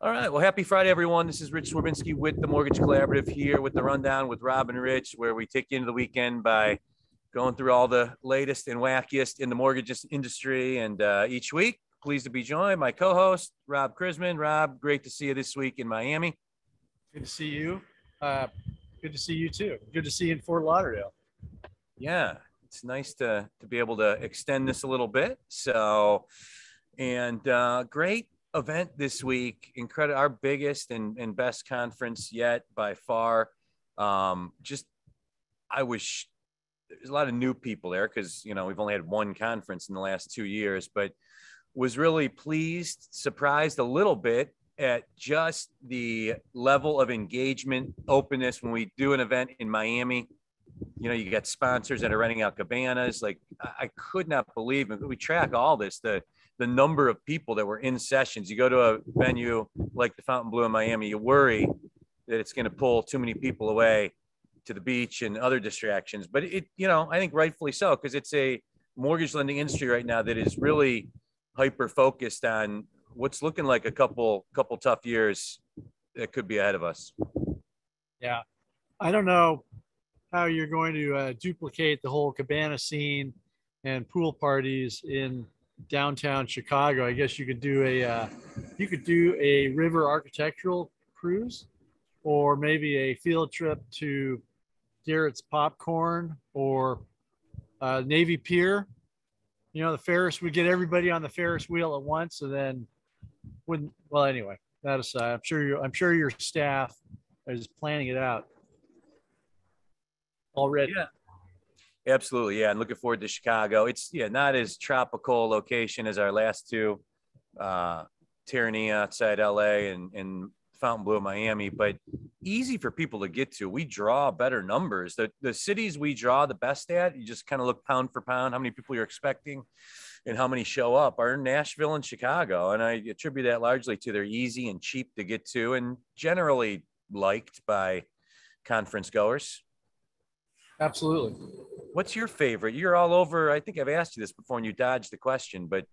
All right. Well, happy Friday, everyone. This is Rich Swerbinsky with the Mortgage Collaborative here with the rundown with Rob and Rich, where we take you into the weekend by going through all the latest and wackiest in the mortgage industry. And each week, pleased to be joined my co-host Rob Krisman. Rob, great to see you this week in Miami. Good to see you. Good to see you too. Good to see you in Fort Lauderdale. Yeah, it's nice to be able to extend this a little bit. So, and great event this week. Incredible, our biggest and best conference yet by far. Just I wish there's a lot of new people there because we've only had one conference in the last 2 years, but was really pleased, surprised a little bit at just the level of engagement, openness when we do an event in Miami. You got sponsors that are renting out cabanas. Like I could not believe it. We track all this, the number of people that were in sessions. You go to a venue like the Fontainebleau in Miami, you worry that it's going to pull too many people away to the beach and other distractions. But I think rightfully so, because it's a mortgage lending industry right now that is really hyper focused on what's looking like a couple tough years that could be ahead of us. Yeah. I don't know how you're going to duplicate the whole cabana scene and pool parties in downtown Chicago. I guess you could do a river architectural cruise, or maybe a field trip to Garrett's Popcorn or Navy Pier. The Ferris would get everybody on the Ferris wheel at once, and then wouldn't. Well, anyway, that aside, I'm sure your staff is planning it out already. Yeah. Absolutely. Yeah. And looking forward to Chicago. It's not as tropical location as our last two, Terranea outside LA and Fontainebleau, Miami, but easy for people to get to. We draw better numbers. The cities we draw the best at, you just kind of look pound for pound, how many people you're expecting and how many show up, are Nashville and Chicago. And I attribute that largely to they're easy and cheap to get to and generally liked by conference goers. Absolutely. What's your favorite? You're all over. I think I've asked you this before and you dodged the question, but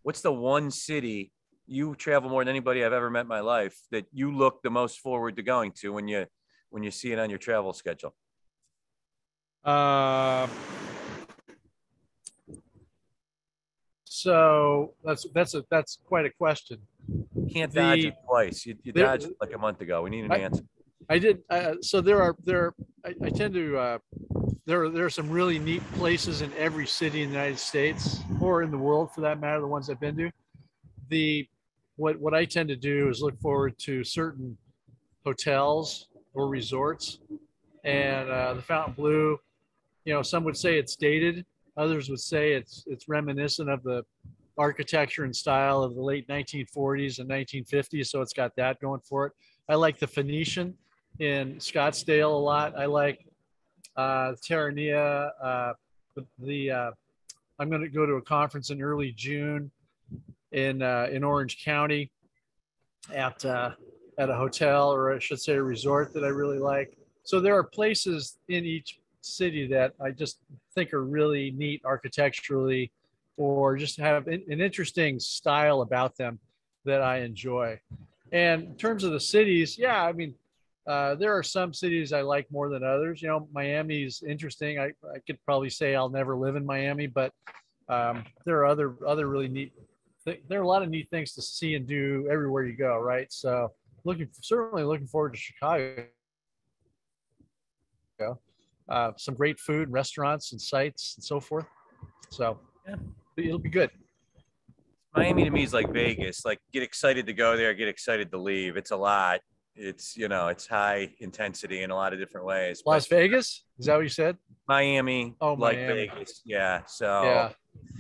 what's the one city you travel more than anybody I've ever met in my life that you look the most forward to going to when you see it on your travel schedule? So that's quite a question. Can't dodge it twice. You dodged it like a month ago. We need an answer. I did. So I tend to, there are some really neat places in every city in the United States or in the world for that matter, the ones I've been to. What I tend to do is look forward to certain hotels or resorts, and the Fontainebleau, some would say it's dated. Others would say it's reminiscent of the architecture and style of the late 1940s and 1950s. So it's got that going for it. I like the Phoenician in Scottsdale a lot. I like Terranea. I'm going to go to a conference in early June in Orange County at a hotel, or I should say a resort, that I really like. So there are places in each city that I just think are really neat architecturally, or just have an interesting style about them that I enjoy. And in terms of the cities, yeah, I mean, there are some cities I like more than others. Miami's interesting. I could probably say I'll never live in Miami, but there are other really neat. There are a lot of neat things to see and do everywhere you go, right? So certainly looking forward to Chicago. Some great food, restaurants, and sites, and so forth. So yeah, it'll be good. Miami to me is like Vegas. Like, get excited to go there, get excited to leave. It's a lot. It's it's high intensity in a lot of different ways. Las Vegas, is that what you said? Miami. Oh, like Miami. Vegas. Yeah. So yeah,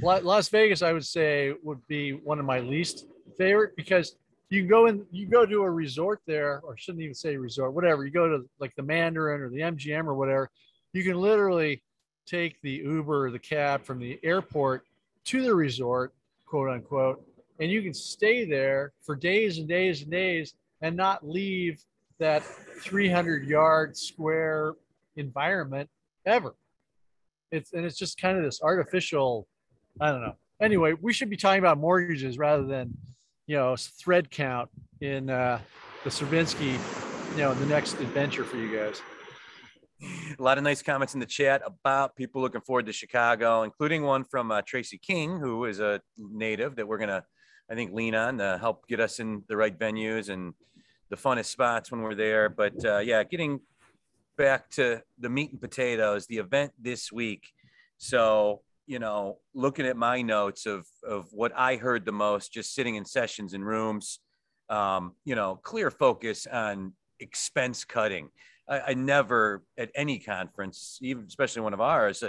Las Vegas, I would say, would be one of my least favorite, because you go to a resort there, or shouldn't even say resort, whatever. You go to like the Mandarin or the MGM or whatever. You can literally take the Uber or the cab from the airport to the resort, quote unquote, and you can stay there for days and days and days and not leave that 300-yard square environment ever. It's just kind of this artificial, I don't know. Anyway, we should be talking about mortgages rather than thread count in the Stravinsky, the next adventure for you guys. A lot of nice comments in the chat about people looking forward to Chicago, including one from Tracy King, who is a native that we're going to, I think, lean on to help get us in the right venues and the funnest spots when we're there. But yeah, getting back to the meat and potatoes, the event this week. So, looking at my notes of what I heard the most, just sitting in sessions and rooms, clear focus on expense cutting. I never at any conference, even especially one of ours,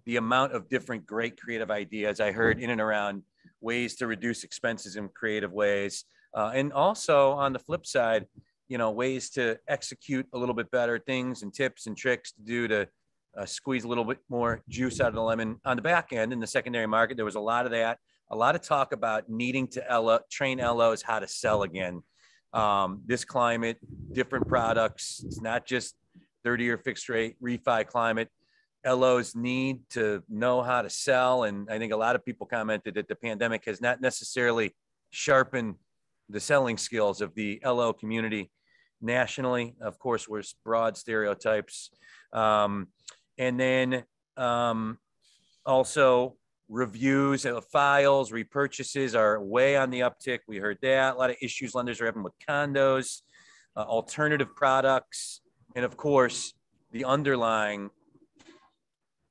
the amount of different great creative ideas I heard in and around ways to reduce expenses in creative ways. And also on the flip side, ways to execute a little bit better, things and tips and tricks to do to squeeze a little bit more juice out of the lemon on the back end in the secondary market. There was a lot of that, a lot of talk about needing to train LOs how to sell again. This climate, different products. It's not just 30-year fixed rate refi climate. LOs need to know how to sell. And I think a lot of people commented that the pandemic has not necessarily sharpened the selling skills of the LO community nationally. Of course, we're broad stereotypes. And then also reviews of files, repurchases are way on the uptick. We heard that. A lot of issues lenders are having with condos, alternative products, and of course, the underlying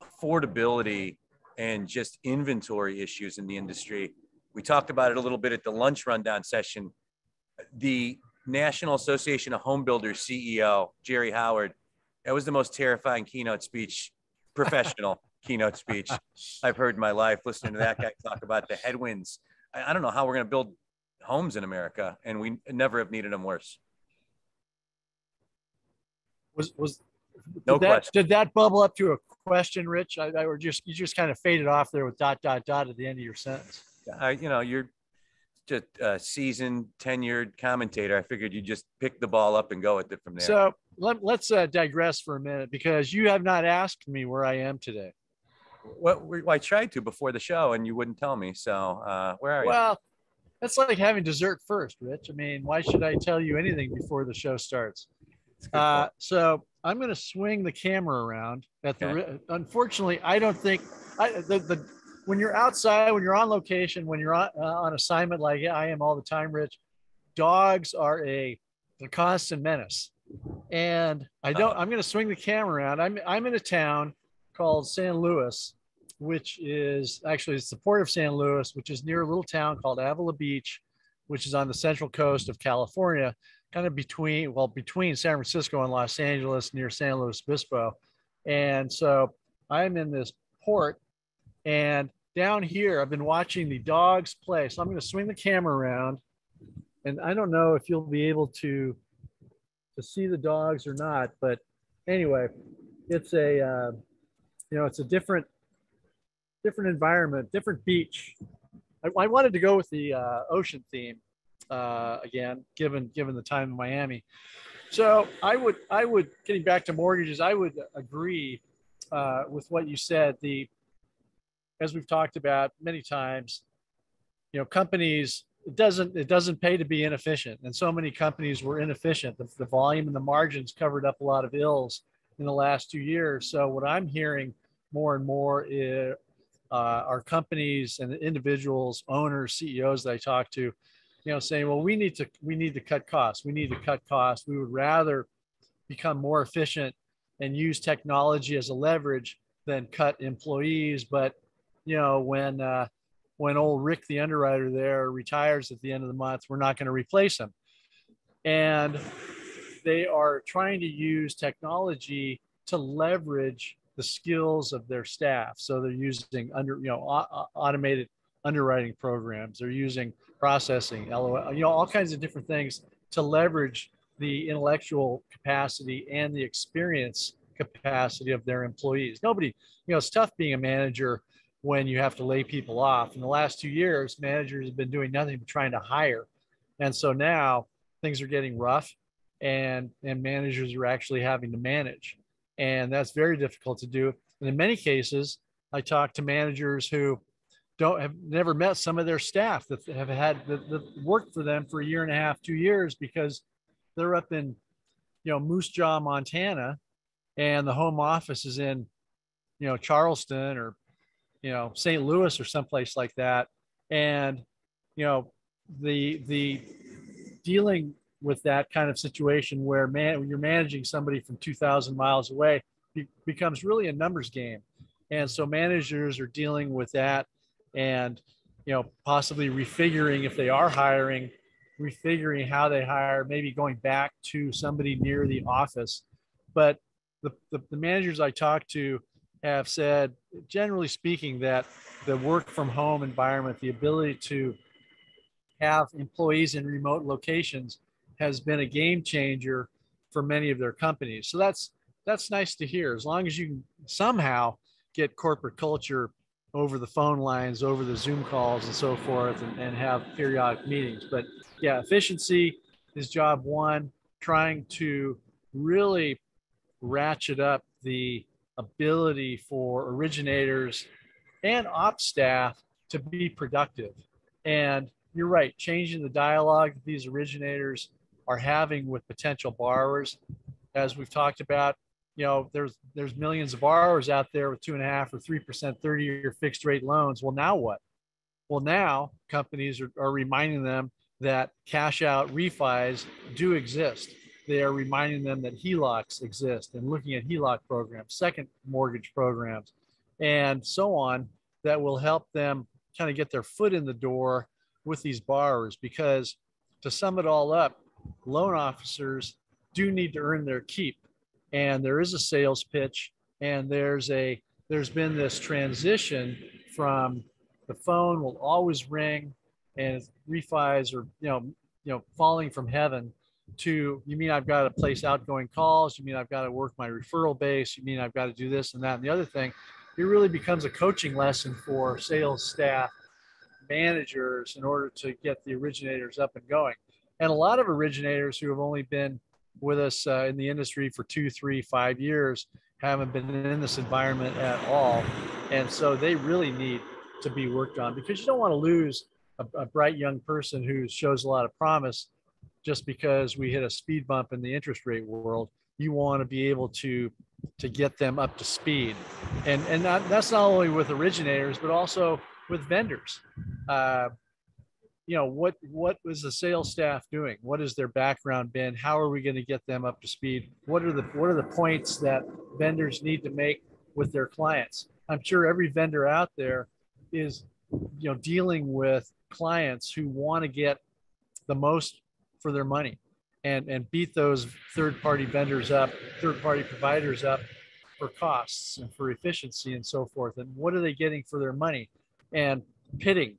affordability and just inventory issues in the industry. We talked about it a little bit at the lunch rundown session. The National Association of Home Builders CEO, Jerry Howard, that was the most terrifying keynote speech, professional keynote speech I've heard in my life, listening to that guy talk about the headwinds. I don't know how we're going to build homes in America, and we never have needed them worse. Did that bubble up to a question, Rich? You just kind of faded off there with ... at the end of your sentence. You're just a seasoned, tenured commentator. I figured you'd just pick the ball up and go with it from there. So let's digress for a minute, because you have not asked me where I am today. Well, I tried to before the show and you wouldn't tell me. So where are you? Well, that's like having dessert first, Rich. I mean, why should I tell you anything before the show starts? So I'm going to swing the camera around at the, unfortunately, I don't think when you're outside, when you're on location, when you're on assignment, like I am all the time, Rich, dogs are a constant menace. And I'm going to swing the camera around. I'm in a town called San Luis, which is actually it's the port of San Luis, which is near a little town called Avila Beach, which is on the central coast of California, kind of between San Francisco and Los Angeles, near San Luis Obispo. And so I'm in this port, and down here, I've been watching the dogs play. So I'm going to swing the camera around, and I don't know if you'll be able to see the dogs or not, but anyway, it's a it's a different environment, different beach. I wanted to go with the ocean theme again, given the time in Miami. So I would getting back to mortgages, I would agree with what you said. As we've talked about many times, companies, it doesn't pay to be inefficient, and so many companies were inefficient. The volume and the margins covered up a lot of ills in the last 2 years. So what I'm hearing more and more is our companies and the individuals, owners, CEOs that I talk to, saying, well, we need to cut costs. We need to cut costs. We would rather become more efficient and use technology as a leverage than cut employees. But when old Rick, the underwriter there, retires at the end of the month, we're not going to replace him. And they are trying to use technology to leverage the skills of their staff. So they're using automated underwriting programs. They're using processing, LOL, all kinds of different things to leverage the intellectual capacity and the experience capacity of their employees. Nobody, it's tough being a manager when you have to lay people off. In the last 2 years, managers have been doing nothing but trying to hire. And so now things are getting rough, and managers are actually having to manage. And that's very difficult to do. And in many cases, I talk to managers who don't have never met some of their staff that have had that worked for them for a year and a half, 2 years, because they're up in, Moose Jaw, Montana, and the home office is in, Charleston or, St. Louis or someplace like that. And, the dealing with that kind of situation where when you're managing somebody from 2,000 miles away becomes really a numbers game. And so managers are dealing with that and, possibly refiguring if they are hiring, refiguring how they hire, maybe going back to somebody near the office. But the managers I talk to have said, generally speaking, that the work from home environment, the ability to have employees in remote locations has been a game changer for many of their companies. So that's nice to hear. As long as you can somehow get corporate culture over the phone lines, over the Zoom calls and so forth, and have periodic meetings. But yeah, efficiency is job one, trying to really ratchet up the ability for originators and ops staff to be productive. And you're right, changing the dialogue that these originators are having with potential borrowers. As we've talked about, there's millions of borrowers out there with 2.5% or 3% 30-year fixed rate loans. Well, now what? Well, now companies are reminding them that cash out refis do exist. They are reminding them that HELOCs exist and looking at HELOC programs, second mortgage programs, and so on, that will help them kind of get their foot in the door with these borrowers. Because to sum it all up, loan officers do need to earn their keep. And there is a sales pitch, and there's been this transition from the phone will always ring and refis are, falling from heaven, to, you mean I've got to place outgoing calls? You mean I've got to work my referral base? You mean I've got to do this and that and the other thing? It really becomes a coaching lesson for sales staff, managers, in order to get the originators up and going. And a lot of originators who have only been with us in the industry for 2, 3, 5 years haven't been in this environment at all. And so they really need to be worked on, because you don't want to lose a bright young person who shows a lot of promise just because we hit a speed bump in the interest rate world. You want to be able to get them up to speed. And that's not only with originators, but also with vendors. What was the sales staff doing? What has their background been? How are we going to get them up to speed? What are the points that vendors need to make with their clients? I'm sure every vendor out there is, dealing with clients who want to get the most for their money, and beat those third-party vendors up, third-party providers up for costs and for efficiency and so forth. And what are they getting for their money? And pitting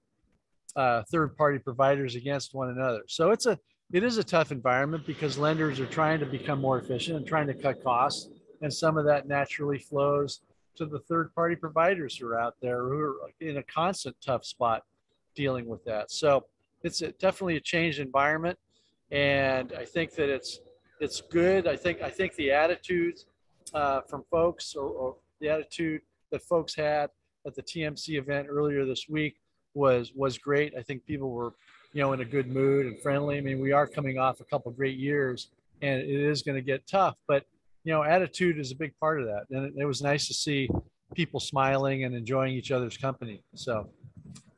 third-party providers against one another. So it is a tough environment, because lenders are trying to become more efficient and trying to cut costs. And some of that naturally flows to the third-party providers who are out there, who are in a constant tough spot dealing with that. So it's definitely a changed environment. And I think that it's good. I think the attitudes from folks, or the attitude that folks had at the TMC event earlier this week was great. I think people were, in a good mood and friendly. I mean, we are coming off a couple of great years, and it is going to get tough, but attitude is a big part of that. And it was nice to see people smiling and enjoying each other's company. So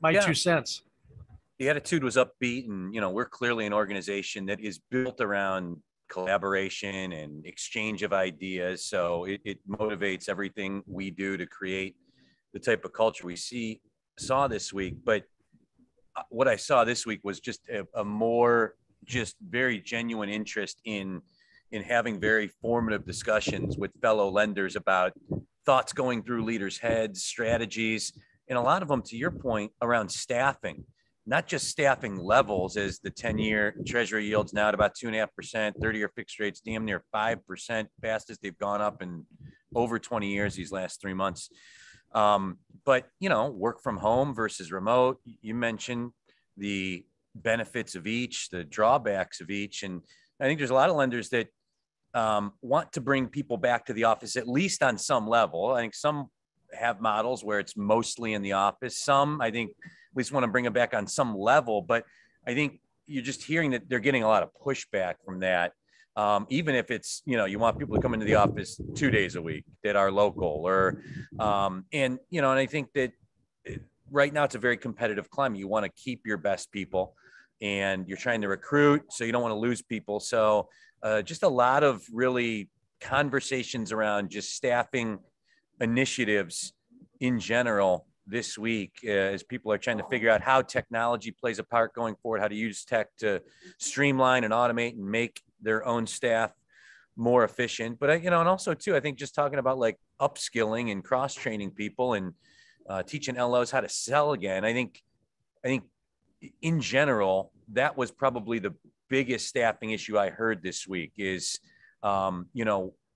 my 2 cents. The attitude was upbeat, and we're clearly an organization that is built around collaboration and exchange of ideas. So it motivates everything we do to create the type of culture we saw this week. But what I saw this week was just a more just very genuine interest in having very formative discussions with fellow lenders about thoughts going through leaders' heads, strategies, and a lot of them, to your point, around staffing. Not just staffing levels, as the 10-year treasury yields now at about 2.5%, 30-year fixed rates damn near 5%, fastest they've gone up in over 20 years these last 3 months. But, work from home versus remote. You mentioned the benefits of each, the drawbacks of each. And I think there's a lot of lenders that want to bring people back to the office, at least on some level. I think some have models where it's mostly in the office. Some, I think, at least want to bring it back on some level, but I think you're just hearing that they're getting a lot of pushback from that. Even if it's, you want people to come into the office 2 days a week that are local or, and I think that right now it's a very competitive climate. You want to keep your best people and you're trying to recruit, so you don't want to lose people. So just a lot of really conversations around just staffing initiatives in general this week as people are trying to figure out how technology plays a part going forward, how to use tech to streamline and automate and make their own staff more efficient. But, and also too, I think just talking about like upskilling and cross-training people and teaching LOs how to sell again. I think in general, that was probably the biggest staffing issue I heard this week is,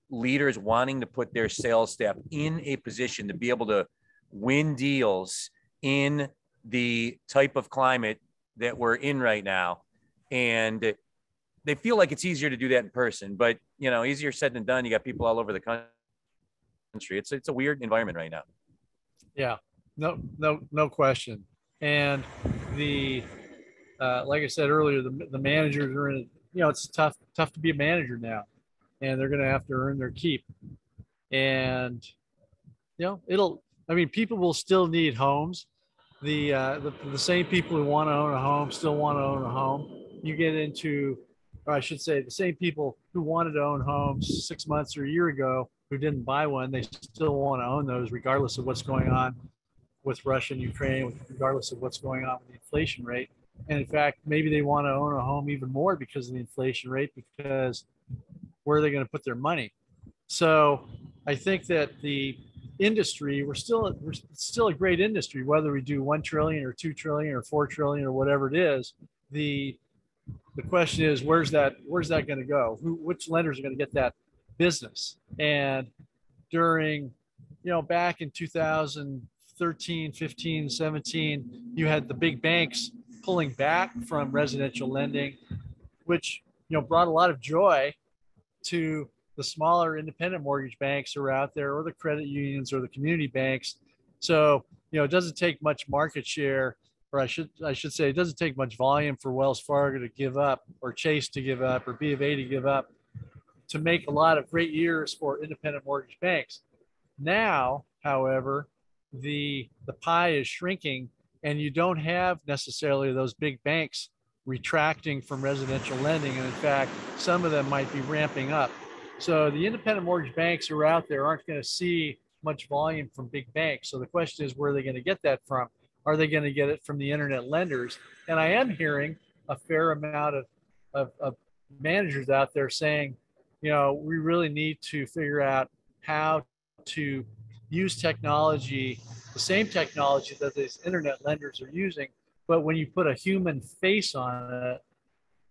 leaders wanting to put their sales staff in a position to be able to win deals in the type of climate that we're in right now. And they feel like it's easier to do that in person, but easier said than done. You got people all over the country. It's a weird environment right now. Yeah, no question. And the, like I said earlier, the managers are in, it's tough to be a manager now, and they're going to have to earn their keep. And, people will still need homes. The same people who want to own a home still want to own a home. You get into, or I should say, the same people who wanted to own homes 6 months or a year ago who didn't buy one, they still want to own those regardless of what's going on with Russia and Ukraine, regardless of what's going on with the inflation rate. And in fact, maybe they want to own a home even more because of the inflation rate, because where are they going to put their money? So I think that the industry, we're still a great industry, whether we do 1 trillion or 2 trillion or 4 trillion or whatever it is. The question is, where's that going to go? Which lenders are going to get that business? And during, back in 2013, 15, 17, you had the big banks pulling back from residential lending, which, brought a lot of joy to the smaller independent mortgage banks who are out there, or the credit unions or the community banks. So, it doesn't take much market share, or I should say, it doesn't take much volume for Wells Fargo to give up, or Chase to give up, or B of A to give up, to make a lot of great years for independent mortgage banks. Now, however, the pie is shrinking, and you don't have necessarily those big banks retracting from residential lending. And in fact, some of them might be ramping up. So the independent mortgage banks who are out there aren't going to see much volume from big banks. So the question is, where are they going to get that from? Are they going to get it from the internet lenders? And I am hearing a fair amount of managers out there saying, we really need to figure out how to use technology, the same technology that these internet lenders are using, but when you put a human face on it,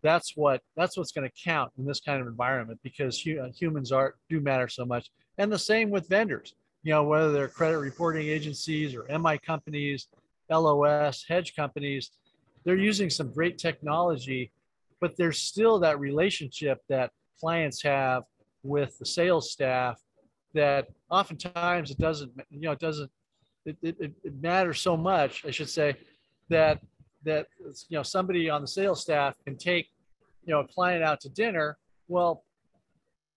that's what's going to count in this kind of environment, because humans do matter so much. And the same with vendors, whether they're credit reporting agencies or MI companies, LOS, hedge companies, they're using some great technology, but there's still that relationship that clients have with the sales staff that oftentimes it matters so much, I should say, that somebody on the sales staff can take a client out to dinner. Well,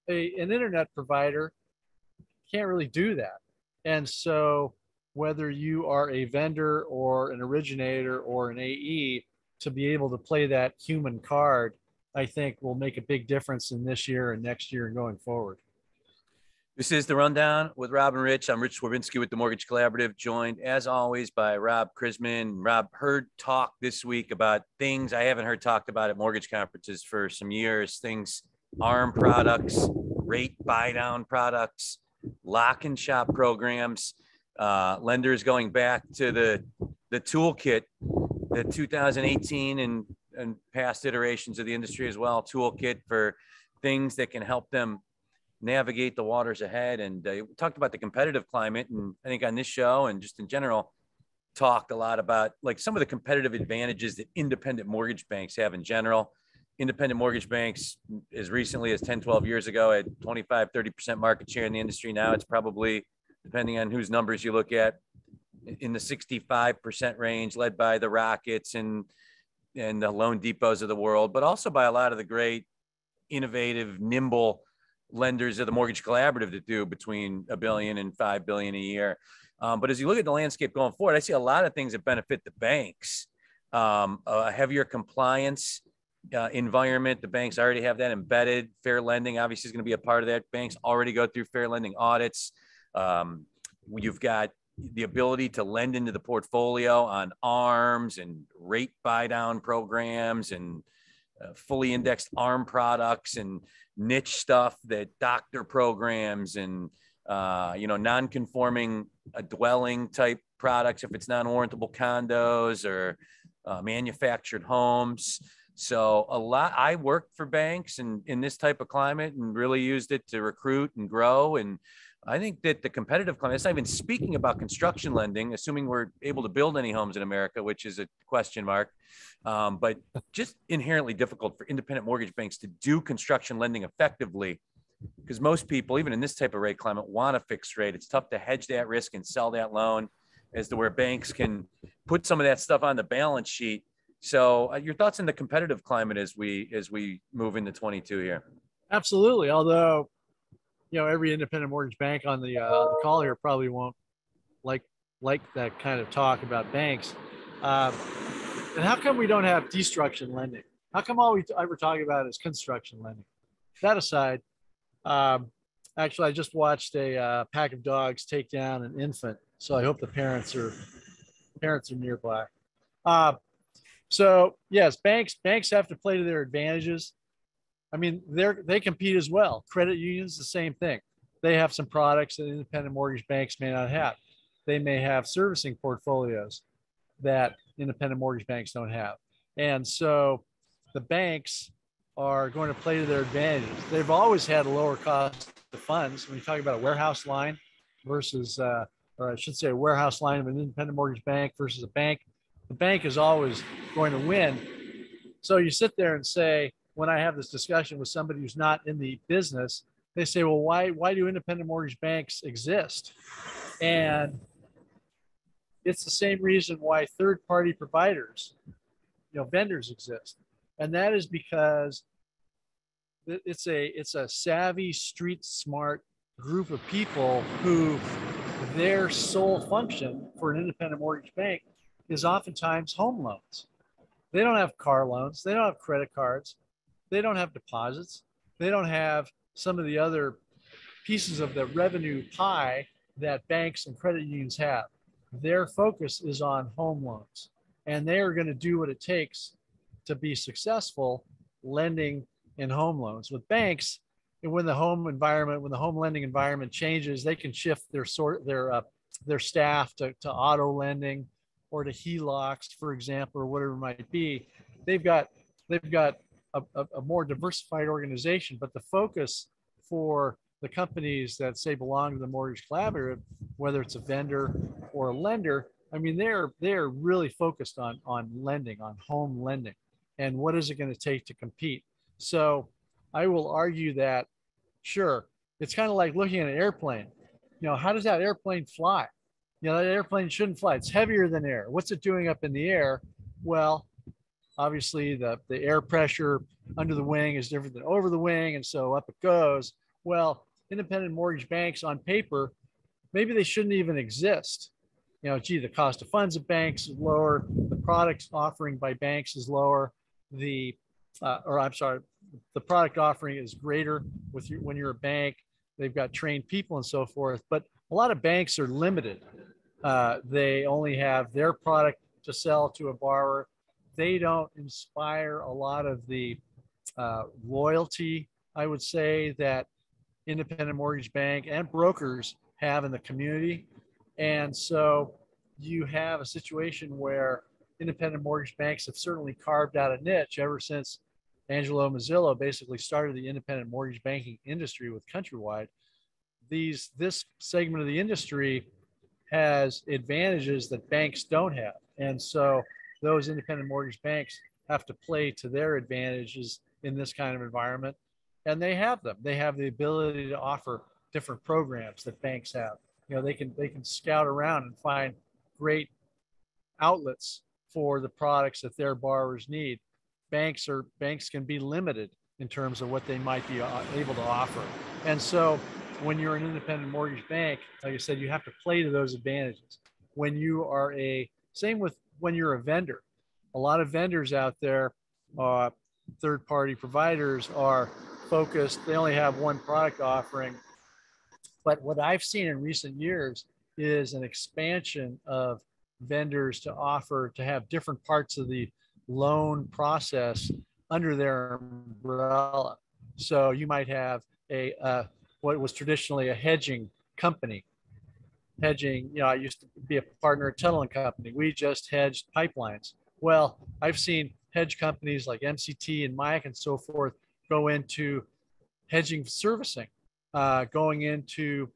an internet provider can't really do that. And so whether you are a vendor or an originator or an AE, to be able to play that human card, I think will make a big difference in this year and next year and going forward. This is The Rundown with Rob and Rich. I'm Rich Swerbinsky with the Mortgage Collaborative, joined as always by Rob Chrisman. Rob, heard talk this week about things I haven't heard talked about at mortgage conferences for some years, things, ARM products, rate buy down products, lock and shop programs, lenders going back to the toolkit, the 2018 and past iterations of the industry as well, toolkit for things that can help them navigate the waters ahead. And we talked about the competitive climate, and I think on this show and just in general talked a lot about like some of the competitive advantages that independent mortgage banks have in general. Independent mortgage banks, as recently as 10, 12 years ago, had 25, 30% market share in the industry. Now it's probably depending on whose numbers you look at, in the 65% range, led by the Rockets and the Loan Depots of the world, but also by a lot of the great, innovative, nimble lenders of the Mortgage Collaborative that do between $1 billion and $5 billion a year. But as you look at the landscape going forward, I see a lot of things that benefit the banks. A heavier compliance environment. The banks already have that embedded. Fair lending obviously is going to be a part of that. Banks already go through fair lending audits. You've got the ability to lend into the portfolio on ARMs and rate buy down programs and fully indexed ARM products and niche stuff, that doctor programs and non-conforming dwelling type products if it's non-warrantable condos or manufactured homes. So I worked for banks and in this type of climate and really used it to recruit and grow. And I think that the competitive climate, it's not even speaking about construction lending, assuming we're able to build any homes in America, which is a question mark, but just inherently difficult for independent mortgage banks to do construction lending effectively, because most people, even in this type of rate climate, want a fixed rate. It's tough to hedge that risk and sell that loan, as to where banks can put some of that stuff on the balance sheet. So your thoughts on the competitive climate as we move into 22 here? Absolutely. Although, every independent mortgage bank on the call here probably won't like that kind of talk about banks. And how come we don't have destruction lending? How come all we ever talk about is construction lending? That aside, actually, I just watched a pack of dogs take down an infant, so I hope the parents are nearby. So yes, banks have to play to their advantages. I mean, they compete as well. Credit unions, the same thing. They have some products that independent mortgage banks may not have. They may have servicing portfolios that independent mortgage banks don't have. And so the banks are going to play to their advantages. They've always had a lower cost of funds. When you talk about a warehouse line versus, or I should say a warehouse line of an independent mortgage bank versus a bank, the bank is always going to win. So you sit there and say, when I have this discussion with somebody who's not in the business, they say, well, why do independent mortgage banks exist? And it's the same reason why third-party providers, vendors exist. And that is because it's a savvy, street smart group of people who their sole function for an independent mortgage bank is oftentimes home loans. They don't have car loans. They don't have credit cards. They don't have deposits. They don't have some of the other pieces of the revenue pie that banks and credit unions have. Their focus is on home loans, and they are going to do what it takes to be successful lending in home loans. With banks, when the home lending environment changes, they can shift their staff to auto lending or to HELOCs, for example, or whatever it might be. They've got a more diversified organization, but the focus for the companies that say belong to the Mortgage Collaborative, whether it's a vendor or a lender, I mean, they're really focused on lending, on home lending, and what is it going to take to compete. So I will argue that, sure, it's kind of like looking at an airplane. How does that airplane fly? That airplane shouldn't fly. It's heavier than air. What's it doing up in the air? Well, obviously the air pressure under the wing is different than over the wing, and so up it goes. Well, independent mortgage banks on paper, maybe they shouldn't even exist. The cost of funds of banks is lower, the products offering by banks is lower, the product offering is greater when you're a bank. They've got trained people and so forth, but a lot of banks are limited. They only have their product to sell to a borrower. They don't inspire a lot of the loyalty, I would say, that independent mortgage bank and brokers have in the community. And so you have a situation where independent mortgage banks have certainly carved out a niche ever since Angelo Mozillo basically started the independent mortgage banking industry with Countrywide. This segment of the industry has advantages that banks don't have. And so those independent mortgage banks have to play to their advantages in this kind of environment. And they have them. They have the ability to offer different programs that banks have. they can scout around and find great outlets for the products that their borrowers need. Banks can be limited in terms of what they might be able to offer. And so when you're an independent mortgage bank, like I said, you have to play to those advantages. When you are same with when you're a vendor, a lot of vendors out there, third party providers are focused, they only have one product offering. But what I've seen in recent years is an expansion of vendors to offer to have different parts of the loan process under their umbrella. So you might have what was traditionally a hedging company. Hedging, I used to be a partner at Tuttle and Company. We just hedged pipelines. Well, I've seen hedge companies like MCT and Mike and so forth go into hedging servicing, going into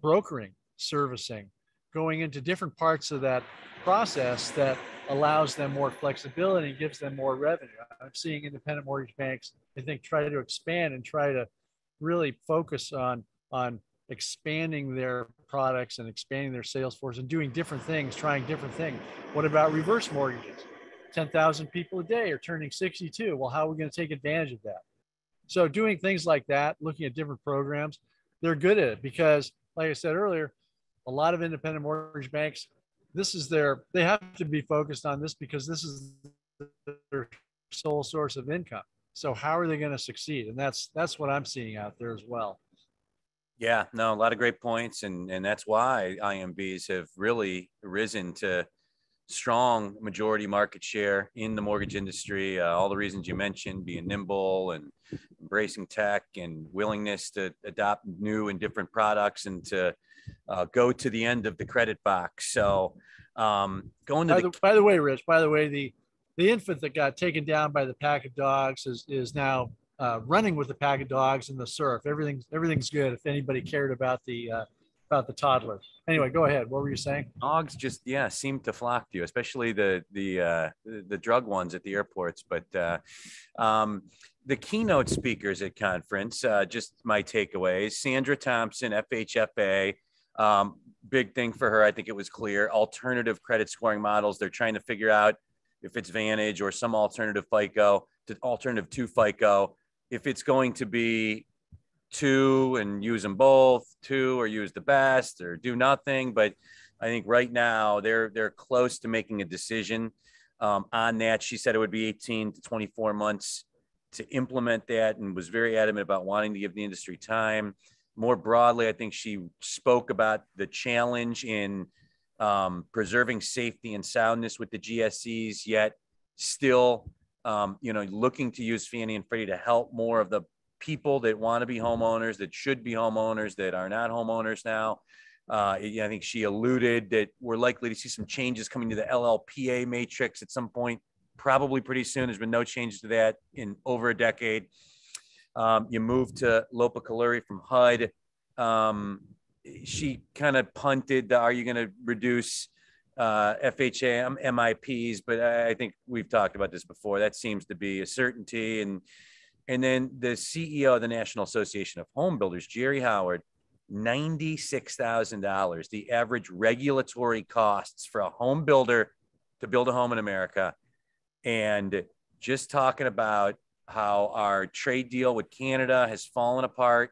brokering servicing, going into different parts of that process that allows them more flexibility and gives them more revenue. I'm seeing independent mortgage banks, I think, try to expand and try to really focus on expanding their products and expanding their sales force and doing different things, trying different things. What about reverse mortgages? 10,000 people a day are turning 62. Well, how are we going to take advantage of that? So doing things like that, looking at different programs, they're good at it because, like I said earlier, a lot of independent mortgage banks, they have to be focused on this because this is their sole source of income. So how are they going to succeed? And that's what I'm seeing out there as well. Yeah, no, a lot of great points. And that's why IMBs have really risen to strong majority market share in the mortgage industry. All the reasons you mentioned, being nimble and embracing tech and willingness to adopt new and different products and to go to the end of the credit box. So going to by the way, Rich, the infant that got taken down by the pack of dogs is now running with the pack of dogs in the surf. Everything's good. If anybody cared about the toddler. Anyway, go ahead. What were you saying? Dogs just seem to flock to you, especially the drug ones at the airports. But the keynote speakers at conference, just my takeaways: Sandra Thompson, FHFA. Big thing for her. I think it was clear. Alternative credit scoring models. They're trying to figure out if it's Vantage or some alternative alternative to FICO. If it's going to be two and use them both, two or use the best or do nothing. But I think right now they're close to making a decision on that. She said it would be 18 to 24 months to implement that and was very adamant about wanting to give the industry time. More broadly, I think she spoke about the challenge in preserving safety and soundness with the GSEs, yet still, looking to use Fannie and Freddie to help more of the people that want to be homeowners, that should be homeowners, that are not homeowners now. I think she alluded that we're likely to see some changes coming to the LLPA matrix at some point, probably pretty soon. There's been no changes to that in over a decade. You moved to Lopa Kaluri from HUD. She kind of punted, are you going to reduce FHA MIPs? But I think we've talked about this before. That seems to be a certainty. And then the CEO of the National Association of Home Builders, Jerry Howard, $96,000, the average regulatory costs for a home builder to build a home in America. And just talking about how our trade deal with Canada has fallen apart.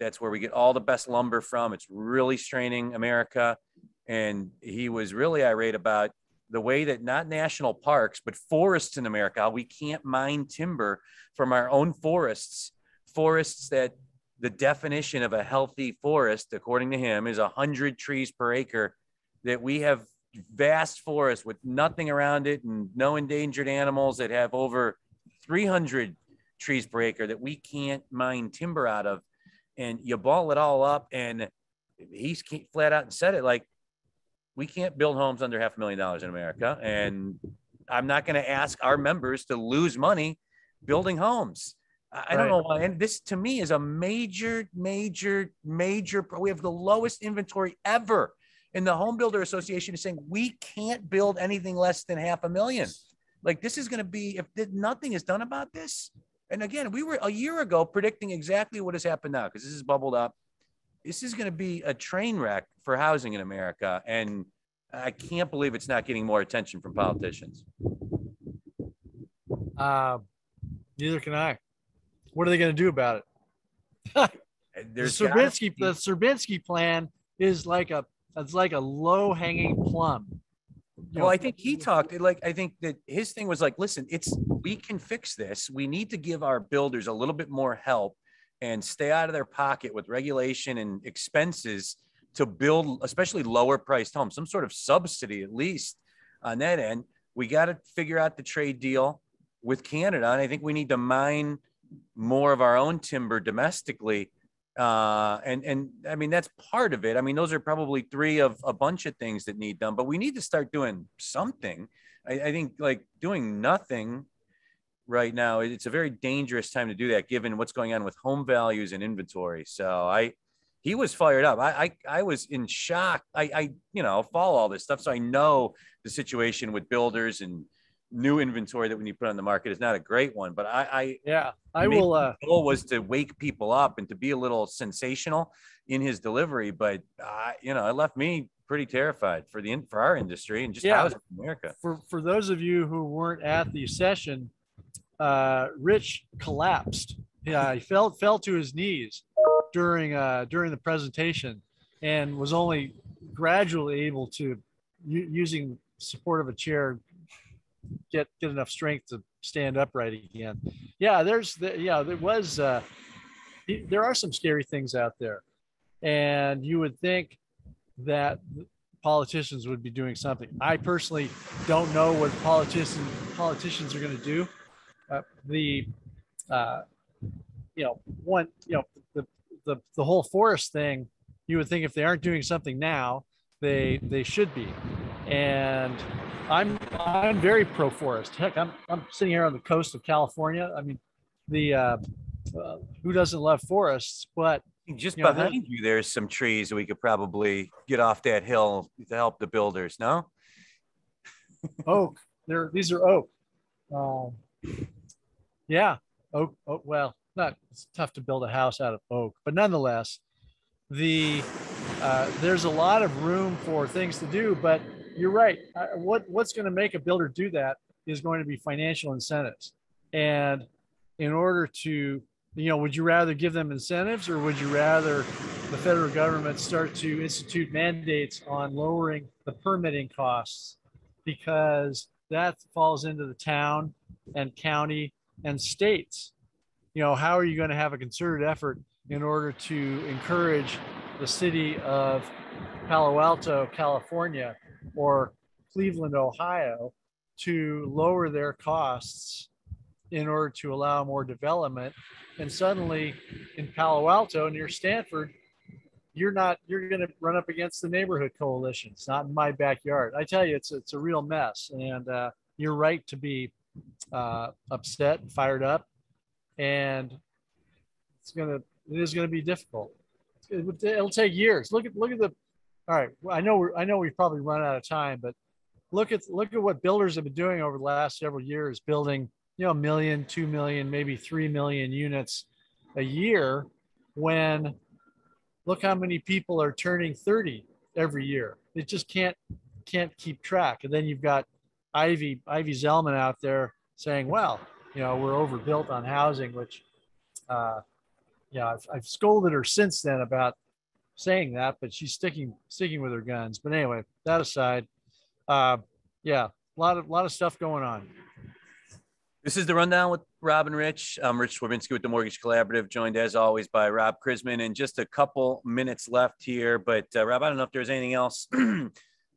That's where we get all the best lumber from. It's really straining America. And he was really irate about the way that not national parks, but forests in America, we can't mine timber from our own forests that the definition of a healthy forest, according to him, is 100 trees per acre, that we have vast forests with nothing around it and no endangered animals that have over 300 trees per acre that we can't mine timber out of. And you ball it all up, and he's flat out and said it, like, we can't build homes under $500,000 in America. And I'm not going to ask our members to lose money building homes. I don't know why. And this to me is a major, we have the lowest inventory ever. And the Home Builder Association is saying we can't build anything less than $500,000. Like, this is going to be, if nothing is done about this. And again, we were a year ago predicting exactly what has happened now, because this is bubbled up. this is going to be a train wreck for housing in America. And I can't believe it's not getting more attention from politicians. Neither can I. What are they going to do about it? The Surbinsky plan is like a low hanging plum. Well, I think he talked like, I think that his thing was like, listen, we can fix this. We need to give our builders a little bit more help and stay out of their pocket with regulation and expenses to build, especially lower priced homes, some sort of subsidy, at least on that end. We got to figure out the trade deal with Canada. And I think we need to mine more of our own timber domestically. And I mean, that's part of it. I mean, those are probably three of a bunch of things that need done, but we need to start doing something. I think like doing nothing right now, it's a very dangerous time to do that, given what's going on with home values and inventory. So he was fired up. I was in shock. I follow all this stuff. So I know the situation with builders and new inventory that when you put on the market is not a great one, but I will. The goal was to wake people up and to be a little sensational in his delivery, but it left me pretty terrified for our industry and just housing in America. For those of you who weren't at the session, Rich collapsed. Yeah, he fell to his knees during the presentation, and was only gradually able to, using support of a chair, get enough strength to stand upright again. Yeah, there are some scary things out there, and you would think that politicians would be doing something. I personally don't know what politicians are going to do. The whole forest thing, you would think if they aren't doing something now, they should be. And I'm very pro forest. Heck, I'm sitting here on the coast of California. I mean, who doesn't love forests? But just behind you, there's some trees that we could probably get off that hill to help the builders. No, oak. These are oak. Yeah, oak. Well, it's tough to build a house out of oak, but nonetheless, there's a lot of room for things to do. But you're right. What's going to make a builder do that is going to be financial incentives. And in order to, would you rather give them incentives, or would you rather the federal government start to institute mandates on lowering the permitting costs? Because that falls into the town and county and states. How are you going to have a concerted effort in order to encourage the city of Palo Alto, California, or Cleveland, Ohio, to lower their costs in order to allow more development? And suddenly in Palo Alto near Stanford, you're going to run up against the neighborhood coalition. It's not in my backyard. I tell you, it's a real mess. And you're right to be upset and fired up. And it is going to be difficult. It'll take years. Look at the. All right, well, I know we've probably run out of time, but look at what builders have been doing over the last several years, building 1 million, 2 million, maybe 3 million units a year. When look how many people are turning 30 every year. It just can't keep track. And then you've got Ivy Zellman out there saying, well, we're overbuilt on housing, which I've scolded her since then about saying that, but she's sticking with her guns. But anyway, that aside, a lot of stuff going on. This is the Rundown with Rob and Rich. I'm Rich Swerbinsky with the Mortgage Collaborative, joined as always by Rob Chrisman. And just a couple minutes left here, but Rob, I don't know if there's anything else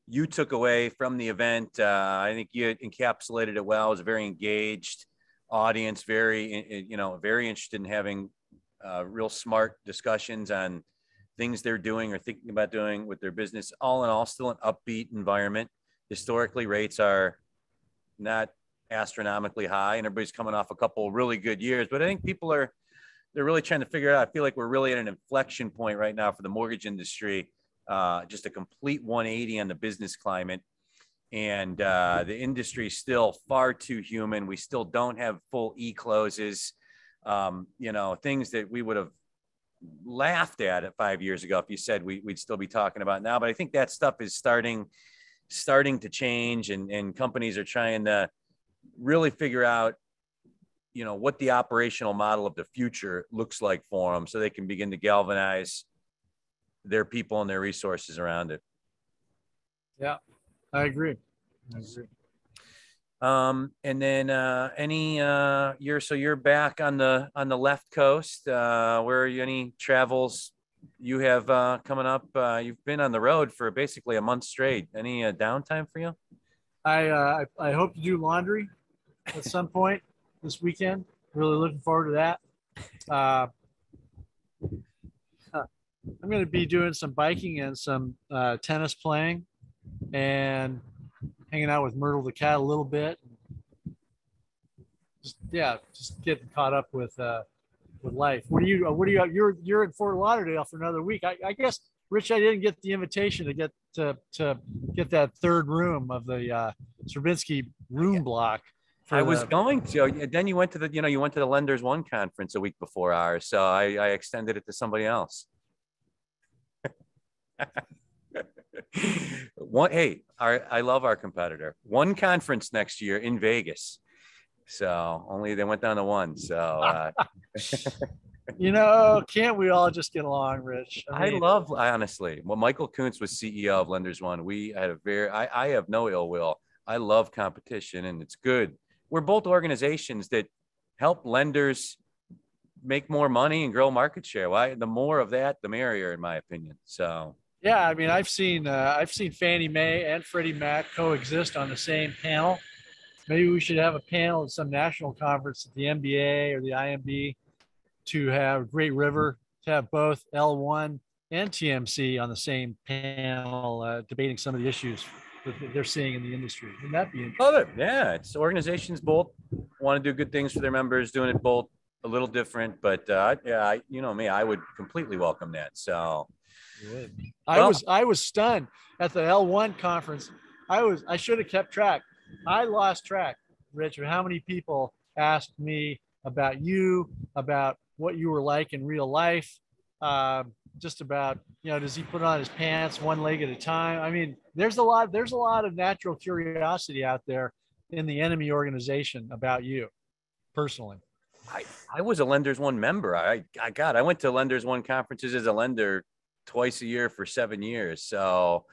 you took away from the event. I think you encapsulated it well. It was a very engaged audience, very interested in having real smart discussions on things they're doing or thinking about doing with their business. All in all, still an upbeat environment. Historically, rates are not astronomically high, and everybody's coming off a couple really good years. But I think they're really trying to figure it out. I feel like we're really at an inflection point right now for the mortgage industry. Just a complete 180 on the business climate. And the industry is still far too human. We still don't have full e-closes. Things that we would have laughed at it 5 years ago if you said we'd still be talking about now. But I think that stuff is starting to change, and companies are trying to really figure out, what the operational model of the future looks like for them, so they can begin to galvanize their people and their resources around it. Yeah, I agree. And then you're back on the left coast. Where are you? Any travels you have coming up? You've been on the road for basically a month straight. Any downtime for you? I hope to do laundry at some point this weekend. Really looking forward to that. I'm going to be doing some biking and some tennis playing, and hanging out with Myrtle the cat a little bit. Just getting caught up with life. What do you? You're in Fort Lauderdale for another week. I guess, Rich, I didn't get the invitation to get that third room of the Stravinsky room block. I was going to. Then you went to the Lenders One conference a week before ours, so I extended it to somebody else. I love our competitor. One conference next year in Vegas, so only they went down to one. So can't we all just get along, Rich? I honestly, when Michael Kuntz was CEO of Lenders One, we had I have no ill will. I love competition, and it's good. We're both organizations that help lenders make more money and grow market share. Why? The more of that, the merrier, in my opinion. So. Yeah, I mean, I've seen Fannie Mae and Freddie Mac coexist on the same panel. Maybe we should have a panel at some national conference at the MBA or the IMB to have Great River, to have both L1 and TMC on the same panel, debating some of the issues that they're seeing in the industry. Wouldn't that be interesting? Love it. Yeah, it's organizations both want to do good things for their members, doing it both a little different, but me, I would completely welcome that. So. I was stunned at the L1 conference. I should have kept track. I lost track, Rich, of how many people asked me about you, about what you were like in real life, just about, does he put on his pants one leg at a time? I mean, there's a lot of natural curiosity out there in the enemy organization about you personally. I was a Lenders One member. I went to Lenders One conferences as a lender twice a year for 7 years. So,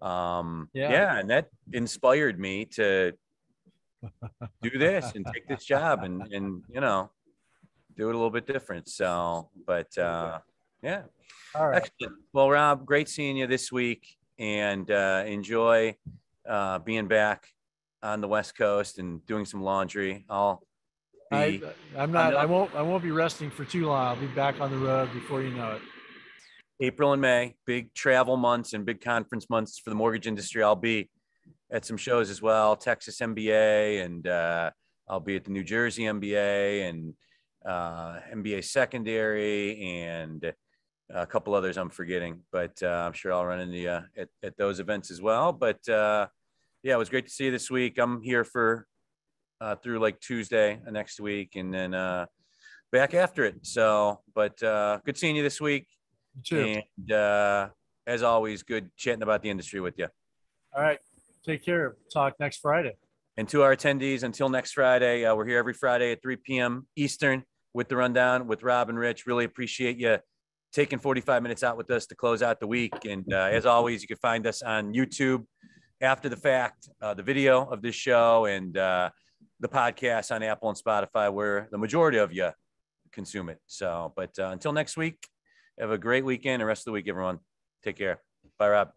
and that inspired me to do this and take this job and do it a little bit different. So, but yeah. All right. Excellent. Well, Rob, great seeing you this week, and enjoy being back on the West Coast and doing some laundry. I won't be resting for too long. I'll be back on the road before you know it. April and May, big travel months and big conference months for the mortgage industry. I'll be at some shows as well, Texas MBA, and I'll be at the New Jersey MBA and MBA secondary, and a couple others I'm forgetting, but I'm sure I'll run into you at those events as well. But it was great to see you this week. I'm here for through like Tuesday next week, and then back after it. So, but good seeing you this week. You too. And as always, good chatting about the industry with you. All right. Take care. Talk next Friday. And to our attendees, until next Friday, we're here every Friday at 3 p.m. Eastern with the Rundown with Rob and Rich. Really appreciate you taking 45 minutes out with us to close out the week. And as always, you can find us on YouTube after the fact, the video of this show, and the podcast on Apple and Spotify, where the majority of you consume it. So, but until next week, have a great weekend and rest of the week, everyone. Take care. Bye, Rob.